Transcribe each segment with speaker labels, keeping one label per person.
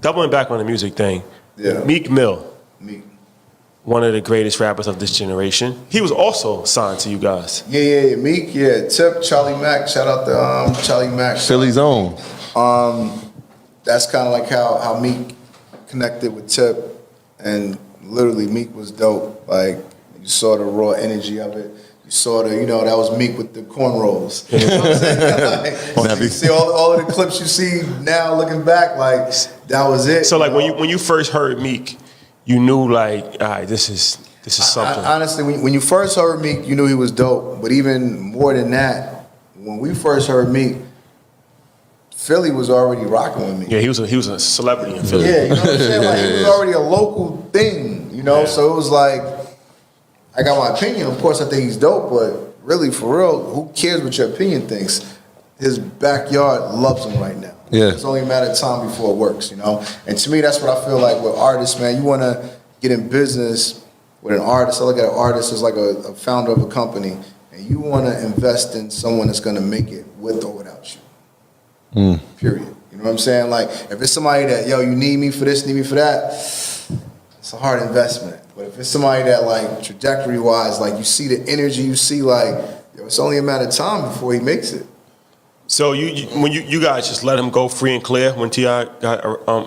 Speaker 1: doubling back on the music thing.
Speaker 2: Yeah.
Speaker 1: Meek Mill,
Speaker 2: Meek.
Speaker 1: one of the greatest rappers of this generation. He was also signed to you guys.
Speaker 2: Yeah. Meek, yeah. Tip, Charlie Mack. Shout out to Charlie Mack.
Speaker 3: Philly's own.
Speaker 2: That's kind of like how Meek connected with Tip, and literally Meek was dope. Like, you saw the raw energy of it. You saw the, that was Meek with the cornrows. You know what I'm saying? Like, you see all of the clips you see now looking back, like, that was it.
Speaker 1: So like when you first heard Meek, you knew like, all right, this is something.
Speaker 2: Honestly, when you first heard Meek, you knew he was dope. But even more than that, when we first heard Meek, Philly was already rocking with me.
Speaker 1: Yeah, he was a celebrity in Philly.
Speaker 2: Yeah, you know what I'm saying? Like, he was already a local thing,
Speaker 1: Yeah.
Speaker 2: So it was like, I got my opinion. Of course, I think he's dope, but really, for real, who cares what your opinion thinks? His backyard loves him right now.
Speaker 3: Yeah.
Speaker 2: It's only a matter of time before it works, And to me, that's what I feel like with artists, man. You want to get in business with an artist. I look at an artist as like a founder of a company, and you want to invest in someone that's going to make it with or without you. Period. You know what I'm saying? Like, if it's somebody that, you need me for this, need me for that, it's a hard investment. But if it's somebody that, like, trajectory-wise, like, you see the energy, you see, like, it's only a matter of time before he makes it.
Speaker 1: So when you guys just let him go free and clear when T.I.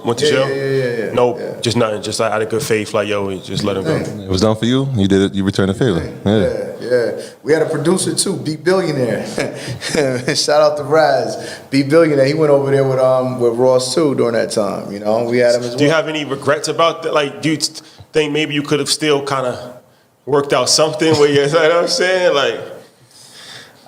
Speaker 1: went to jail?
Speaker 2: Yeah.
Speaker 1: No, just nothing. Just like out of good faith, like, yo, we just let him go.
Speaker 3: It was done for you. You did it. You returned the favor.
Speaker 2: Yeah. We had a producer too, B Billionaire. Shout out to Raz, B Billionaire. He went over there with Ross too during that time. We had him as well.
Speaker 1: Do you have any regrets about that? Like, do you think maybe you could have still kind of worked out something where you know what I'm saying? Like,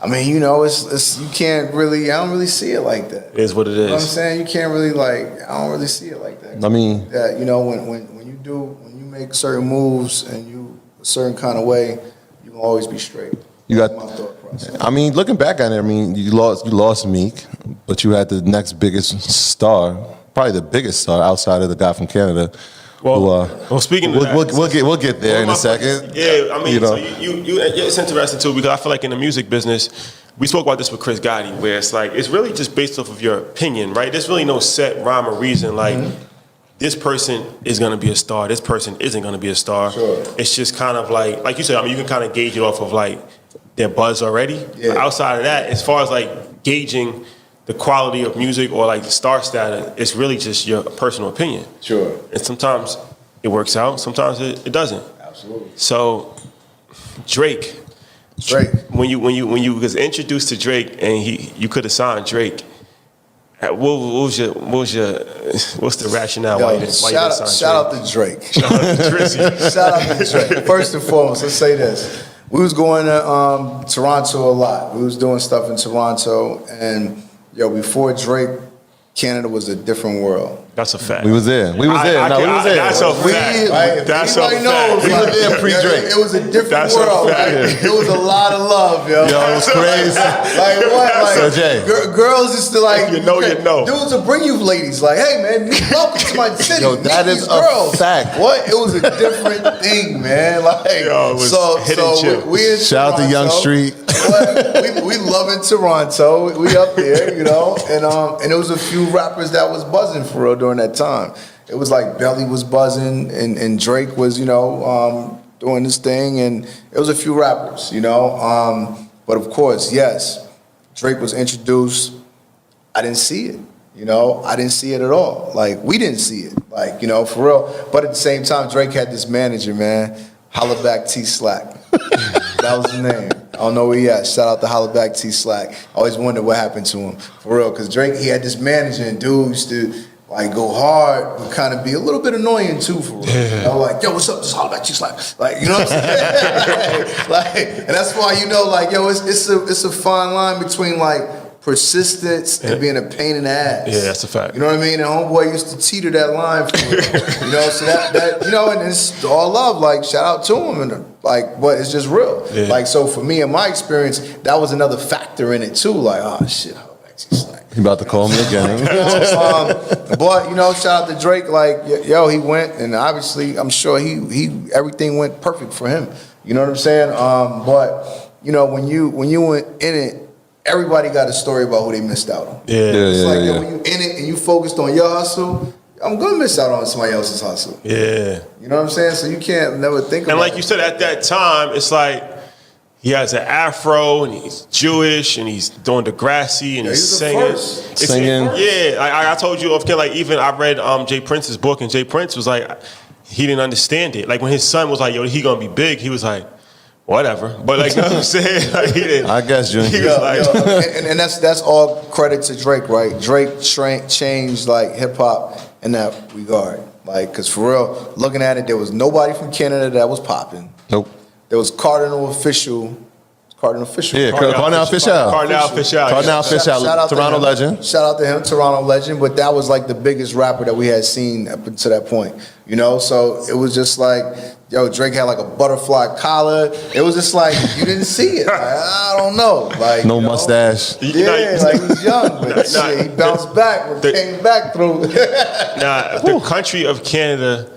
Speaker 2: I mean, it's you can't really. I don't really see it like that.
Speaker 1: It is what it is.
Speaker 2: You know what I'm saying? You can't really I don't really see it like that.
Speaker 3: I mean,
Speaker 2: that when you make certain moves and you a certain kind of way, you can always be straight. That's my thought process.
Speaker 3: I mean, looking back at it, I mean, you lost Meek, but you had the next biggest star, probably the biggest star outside of the guy from Canada.
Speaker 1: Well, speaking of that,
Speaker 3: we'll get there in a second.
Speaker 1: Yeah, I mean, so it's interesting too, because I feel like in the music business, we spoke about this with Chris Gotti, where it's like it's really just based off of your opinion, right? There's really no set rhyme or reason. Like, this person is going to be a star, this person isn't going to be a star.
Speaker 2: Sure.
Speaker 1: It's just kind of like you said. I mean, you can kind of gauge it off of like their buzz already.
Speaker 2: Yeah.
Speaker 1: But outside of that, as far as like gauging the quality of music or like the star status, it's really just your personal opinion.
Speaker 2: Sure.
Speaker 1: And sometimes it works out, sometimes it doesn't.
Speaker 2: Absolutely.
Speaker 1: So Drake, when you was introduced to Drake and you could have signed Drake, what's the rationale why you didn't sign Drake?
Speaker 2: Shout out to Drake.
Speaker 1: Shout out to Drizzy.
Speaker 2: Shout out to Drake. First and foremost, let's say this. We was going to Toronto a lot. We was doing stuff in Toronto, and before Drake, Canada was a different world.
Speaker 1: That's a fact.
Speaker 3: We was there. We was there.
Speaker 1: We was there. That's a fact.
Speaker 2: That's a fact.
Speaker 3: We were there pre-Drake.
Speaker 2: It was a different world. It was a lot of love, yo.
Speaker 3: Yo, it was crazy.
Speaker 2: Like what? Like,
Speaker 3: so Jay,
Speaker 2: girls used to like.
Speaker 1: You know.
Speaker 2: Dudes will bring you ladies. Like, hey man, welcome to my city.
Speaker 3: Yo, that is a fact.
Speaker 2: What? It was a different thing, man. Like,
Speaker 1: yo, it was
Speaker 2: we in
Speaker 3: shout out to Young Street.
Speaker 2: we love in Toronto. We up there, and there was a few rappers that was buzzing for real during that time. It was like Belly was buzzing, and Drake was, doing this thing, and it was a few rappers, But of course, yes, Drake was introduced. I didn't see it, I didn't see it at all. Like, we didn't see it, like, for real. But at the same time, Drake had this manager, man, Hollaback T Slack. That was his name. I don't know where he at. Shout out to Hollaback T Slack. I always wondered what happened to him, for real. Because Drake, he had this manager, and dude used to like go hard, but kind of be a little bit annoying too, for real.
Speaker 1: Yeah.
Speaker 2: Like, yo, what's up? This Hollaback T Slack. Like, you know what I'm saying? And that's why it's a fine line between like persistence and being a pain in the ass.
Speaker 1: Yeah, that's a fact.
Speaker 2: You know what I mean? And homeboy used to teeter that line for me. So that and it's all love. Like, shout out to him, and but it's just real.
Speaker 1: Yeah.
Speaker 2: Like, so for me, in my experience, that was another factor in it too. Like, oh shit, Hollaback T Slack.
Speaker 3: You about to call me again?
Speaker 2: But shout out to Drake. Like, yo, he went, and obviously, I'm sure he everything went perfect for him. You know what I'm saying? But when you went in it, everybody got a story about who they missed out on.
Speaker 1: Yeah.
Speaker 2: It's like, when you in it and you focused on your hustle, I'm gonna miss out on somebody else's hustle.
Speaker 1: Yeah.
Speaker 2: You know what I'm saying? So you can't never think about
Speaker 1: And like
Speaker 2: it.
Speaker 1: you said, at that time, it's like he has an afro and he's Jewish and he's doing Degrassi and he's
Speaker 2: he's the
Speaker 1: singing.
Speaker 2: first.
Speaker 3: Singing.
Speaker 1: Yeah, I told you off camera, like even I read Jay Prince's book and Jay Prince was like, he didn't understand it. Like when his son was like, yo, he gonna be big, he was like, whatever. But like, you know what I'm saying? Like, he didn't.
Speaker 3: I guess, Junior.
Speaker 1: He was like,
Speaker 2: and that's all credit to Drake, right? Drake changed like hip hop in that regard. Like, cause for real, looking at it, there was nobody from Canada that was popping.
Speaker 3: Nope.
Speaker 2: There was Cardinal Official.
Speaker 3: Yeah, Cardinal Official.
Speaker 1: Cardinal Official.
Speaker 3: Cardinal Official,
Speaker 2: Shout out to
Speaker 3: Toronto
Speaker 2: him.
Speaker 3: legend.
Speaker 2: Shout out to him, Toronto legend. But that was like the biggest rapper that we had seen up until that point, you know. So it was just like, yo, Drake had like a butterfly collar. It was just like you didn't see it. Like, I don't know, like
Speaker 3: No
Speaker 2: you know?
Speaker 3: mustache.
Speaker 2: Yeah, like he was young, but shit, he bounced back, but came back through.
Speaker 1: The country of Canada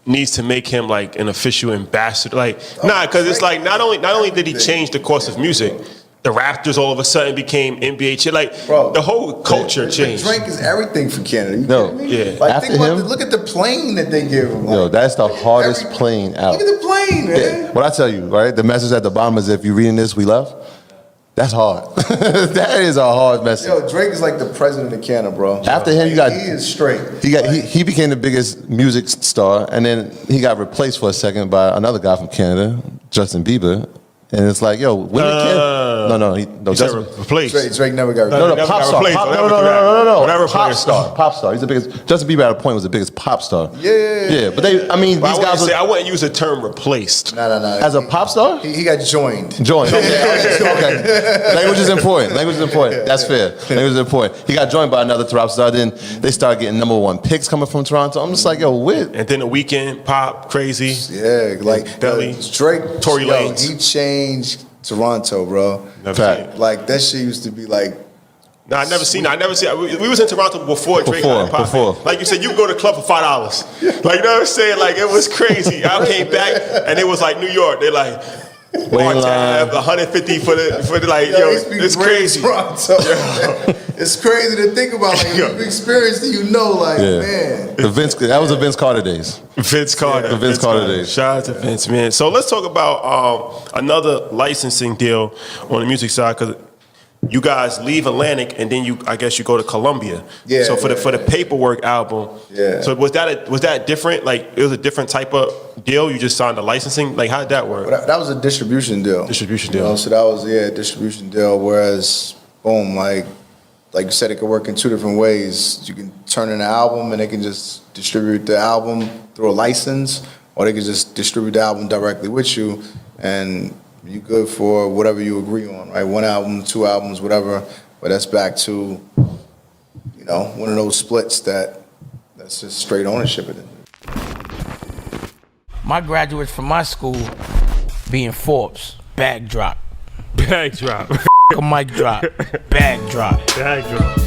Speaker 1: needs to make him like an official ambassador. Like, because it's like not only did he change the course of music, the Raptors all of a sudden became NBA shit. Like,
Speaker 2: Bro,
Speaker 1: the whole culture changed.
Speaker 2: Drake is everything for Canada. You
Speaker 3: No.
Speaker 2: kidding me?
Speaker 1: Yeah.
Speaker 2: Like,
Speaker 3: After
Speaker 2: think about
Speaker 3: him-
Speaker 2: look at the plane that they give him. Like,
Speaker 3: Yo, that's the hardest plane out.
Speaker 2: Look at the plane, man.
Speaker 3: What I tell you, right? The message at the bottom is if you're reading this, we left. That's hard. That is a hard message.
Speaker 2: Yo, Drake is like the president of Canada, bro.
Speaker 3: After him, you got-
Speaker 2: he is straight.
Speaker 3: He became the biggest music star, and then he got replaced for a second by another guy from Canada, Justin Bieber. And it's like, yo, when did Canada? No,
Speaker 1: You said
Speaker 3: Justin.
Speaker 1: replaced.
Speaker 2: Drake never got
Speaker 3: No,
Speaker 1: never
Speaker 3: pop
Speaker 1: got
Speaker 3: star.
Speaker 1: replaced.
Speaker 3: Pop,
Speaker 1: Whatever
Speaker 3: no,
Speaker 1: for that.
Speaker 3: no.
Speaker 1: Whatever
Speaker 3: Pop
Speaker 1: for
Speaker 3: star. Pop star. He's the biggest. Justin Bieber at a point was the biggest pop star.
Speaker 2: Yeah.
Speaker 3: But they, I mean,
Speaker 1: But
Speaker 3: these
Speaker 1: I
Speaker 3: guys
Speaker 1: wouldn't,
Speaker 3: were,
Speaker 1: I wouldn't use the term replaced.
Speaker 2: No.
Speaker 3: as a pop star.
Speaker 2: He got joined.
Speaker 3: Joined. Okay. Language is important. That's fair. Language is important. He got joined by another rap star. Then they started getting #1 picks coming from Toronto. I'm just like, yo, what?
Speaker 1: And then the weekend, Pop, Crazy.
Speaker 2: Yeah, like
Speaker 1: Belly.
Speaker 2: Drake.
Speaker 1: Tory
Speaker 2: yo,
Speaker 1: Lanez.
Speaker 2: He changed Toronto, bro.
Speaker 1: Never
Speaker 3: Fact.
Speaker 1: seen it.
Speaker 2: Like that shit used to be like.
Speaker 1: No, I never seen it. We was in Toronto before Drake got popping.
Speaker 3: Before.
Speaker 1: Like you said, you go to the club for $5. Like, you know what I'm saying? Like, it was crazy. I came back and it was like New York. They're like, bar tab, 150 for the like, yo,
Speaker 2: used to be
Speaker 1: it's
Speaker 2: great
Speaker 1: crazy.
Speaker 2: Toronto. It's crazy to think about. Like,
Speaker 1: Yo.
Speaker 2: you've experienced it, you know, like,
Speaker 3: Yeah.
Speaker 2: man.
Speaker 3: That was the Vince Carter days.
Speaker 1: Vince Carter.
Speaker 3: The Vince Carter days.
Speaker 1: Shout out to Vince, man. So let's talk about another licensing deal on the music side, because you guys leave Atlantic and then I guess you go to Columbia.
Speaker 2: Yeah,
Speaker 1: So for
Speaker 2: yeah,
Speaker 1: the Paperwork album.
Speaker 2: Yeah.
Speaker 1: So was that different? Like, it was a different type of deal? You just signed the licensing? Like, how did that work?
Speaker 2: But that was a distribution deal.
Speaker 1: Distribution
Speaker 2: You
Speaker 1: deal.
Speaker 2: know, so that was a distribution deal. Whereas, boom, like you said, it could work in two different ways. You can turn in an album and they can just distribute the album through a license, or they can just distribute the album directly with you, and you good for whatever you agree on, right? 1 album, 2 albums, whatever. But that's back to, you know, one of those splits that's just straight ownership of it.
Speaker 4: My graduates from my school being Forbes, bag drop.
Speaker 1: Bag drop.
Speaker 4: A mic drop, bag drop.
Speaker 1: Bag drop.